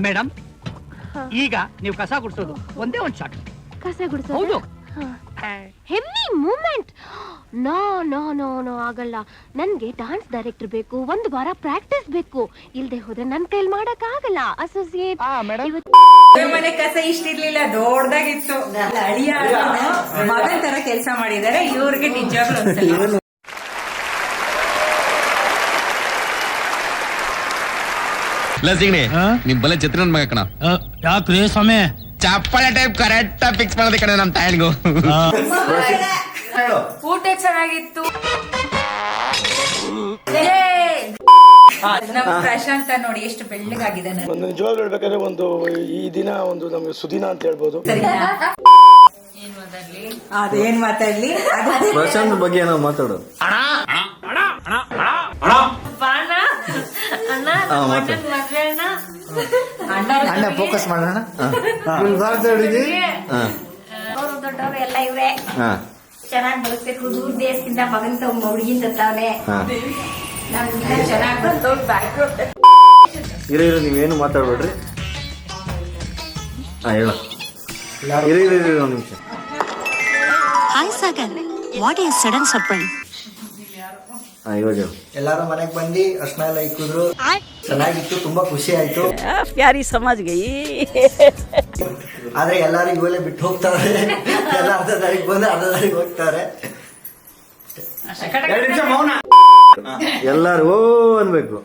Madam, ಈಗ ನೀವು ಕಸ ಗುಡಿಸೋದು ಒಂದೇ ಒಂದು ಶಾಟ್. ಕಸ ಗುಡಿಸೋದು? ಹೌದು. Heavy movement. No no no no ಆಗಲ್ಲ. ನನ್ಗೆ ಡಾನ್ಸ್ ಡೈರೆಕ್ಟರ್ ಬೇಕು, 1 ವಾರ ಪ್ರಾಕ್ಟೀಸ್ ಬೇಕು. ಇಲ್ದೆ ಹೋದ್ರೆ ನನ್ ಕೈಲಿ ಮಾಡಕ್ ಆಗಲ್ಲ. ಅಸೋಸಿಯೇಟ್ ಮನೆ ಕಸ ಇಷ್ಟಿರ್ಲಿಲ್ಲ, ದೊಡ್ಡದಾಗಿತ್ತು. ಅಳಿಯ ಮಗನ್ ತರ ಕೆಲಸ ಮಾಡಿದಾರೆ. ಇವ್ರಿಗೆ ನಿಜವಾಗ್ಲೂ ಅನ್ಸಲ್ಲ. ನಿಮ್ ಬಲೆ ಚಿತ್ರನ್ ಮಗ ಕಣ. ಯಾಕ್ರಿ ಸ್ವಾಮಿ? ಚಪ್ಪಳೆ ಟೈಪ್ ಕರೆಕ್ಟ್ ಫಿಕ್ಸ್ ಮಾಡೋದೇ ಕಡೆ ನಮ್ ತಾಯಿಗೂ. ಊಟ ಚೆನ್ನಾಗಿತ್ತು. ನಮ್ ಪ್ರಶಾಂತ ನೋಡಿ ಎಷ್ಟು ಬೆಳ್ಳಗಾಗಿದ್ದಾನೆ. ಒಂದು ನಿಜವಾಗ್ಲೂ ಹೇಳ್ಬೇಕಾದ್ರೆ ಒಂದು ಈ ದಿನ ಒಂದು ನಮ್ಗೆ ಸುದಿನ ಅಂತ ಹೇಳ್ಬೋದು. ಅದೇನ್ ಮಾತಾಡ್ಲಿ, ಪ್ರಶಾಂತ್ ಬಗ್ಗೆ ಏನೋ ಮಾತಾಡು. ಅಣ್ಣ ಫೋಕಸ್ ಮಾಡೋಣ. ದೊಡ್ಡವರು ಎಲ್ಲ ಇವ್ರೆ ಚೆನ್ನಾಗಿ ಬದುಕ್ಬೇಕು. ದೂರ ದೇಶದಿಂದ ಮಗನ್ ಹುಡುಗಿನ್ ತತ್ತಾವನೆ ನಮ್ಗಿನ್ನ ಚೆನ್ನಾಗಿ ಬಂತು. ಇರೋ ನೀವೇನು ಮಾತಾಡ್ಬೇಡ್ರಿ. ಹೇಳ ಇರೋ ಒಂದು ನಿಮಿಷ. Hi Sagar, what is sudden surprise? ಇವಾಗ ಎಲ್ಲಾರು ಮನೆಗ್ ಬಂದು ಅರ್ಶನ ಎಲ್ಲ ಇಕ್ಕಿದ್ರು, ಚೆನ್ನಾಗಿತ್ತು, ತುಂಬಾ ಖುಷಿ ಆಯ್ತು. ಪ್ಯಾರಿ ಸಮಾಜ್ಗೆ ಆದ್ರೆ ಎಲ್ಲಾರು ಇವಾಗಲೇ ಬಿಟ್ಟು ಹೋಗ್ತಾರೆ. ಎಲ್ಲ ಅರ್ಧ ದಾರಿಗೆ ಬಂದು ಅರ್ಧ ದಾರಿಗೆ ಹೋಗ್ತಾರೆ. ಎಲ್ಲಾರು ಓ ಅನ್ಬೇಕು.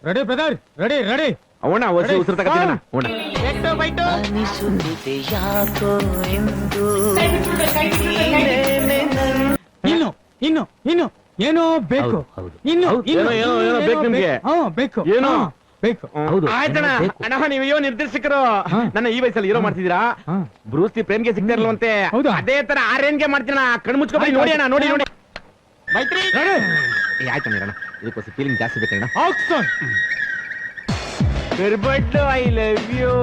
Ready brother, ready ready. ಅವಣ ಉಸಿರು ತಗೋಣ. ಇನ್ನು ಇನ್ನು ಇನ್ನು ಏನೋ ಬೇಕು. ಇನ್ನು ಏನೋ ಬೇಕು ನಿಮ್ಗೆ. ಬೇಕು, ಏನೋ ಬೇಕು. ಆಯ್ತಣ್ಣ. ಅಣ್ಣ, ನೀವು ನಿರ್ದೇಶಕರು ನನ್ನ ಈ ವಯಸ್ಸಲ್ಲಿ ಹೀರೋ ಮಾಡ್ತಿದ್ದೀರಾ. ಬ್ರೂಸ್ಲಿ ಪ್ರೇಮ್ಗೆ ಸಿಗ್ತಾ ಇರಲ್ವಂತೆ, ಅದೇ ತರ ಆರ್ಯನ್ಗೆ ಮಾಡ್ತೀನ. ಕಣ್ ಮುಚ್ಕೊಂಡು ನೋಡಿ ಅಣ್ಣ, ನೋಡಿ ನೋಡಿ. ಆಯ್ತಣ್ಣ ಇರೋಣ. ಇದಕ್ಕೋಸ್ಕರ ಫೀಲಿಂಗ್ ಜಾಸ್ತಿ ಬೇಕಣ್ಣ. ಬಿರ್ಬಡ್ಡು ಐ ಲವ್ ಯು.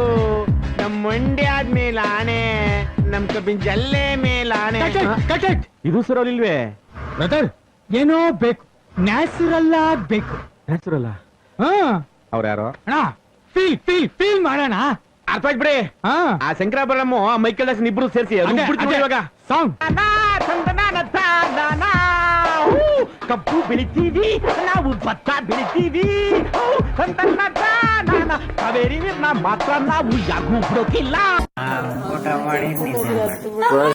ನಮ್ ಮಂಡ್ಯ ಆದ್ಮೇಲೆ ಆಣೆ, ನಮ್ ಕಬ್ಬಿನ ಜಲ್ಲೆ ಮೇಲೆ ಆಣೆ. ಇದು ಸರೋಲಿಲ್ವೇ ಬ್ರದರ್? ಏನೋ ಬೇಕು, ನ್ಯಾಚುರಲ್ ಬೇಕು. ನ್ಯಾಚುರಲ್? ಅವ್ರ ಯಾರೋ ಅಣ್ಣ, ಫೀಲ್ ಫೀಲ್ ಫೀಲ್ ಮಾಡೋಣ. ಅರ್ಥ ಆಗ್ಬಿಡಿ. ಆ ಶಂಕರಾಭರಣಮ್ಮ ಮೈಕಲ್ ದಾಸ್ ಇಬ್ರು ಸೇರಿಸಿ ಇವಾಗ ಸಾಂಗ್. ಕಬ್ಬು ಬೆಳಿತೀವಿ ನಾವು, ಭತ್ತ ಬೆಳಿತೀವಿ. ಕಾವೇರಿ ನೀರ್ನ ಮಾತ್ರ ನಾವು ಯಾಗೂ ಬಿಡೋಕಿಲ್ಲ.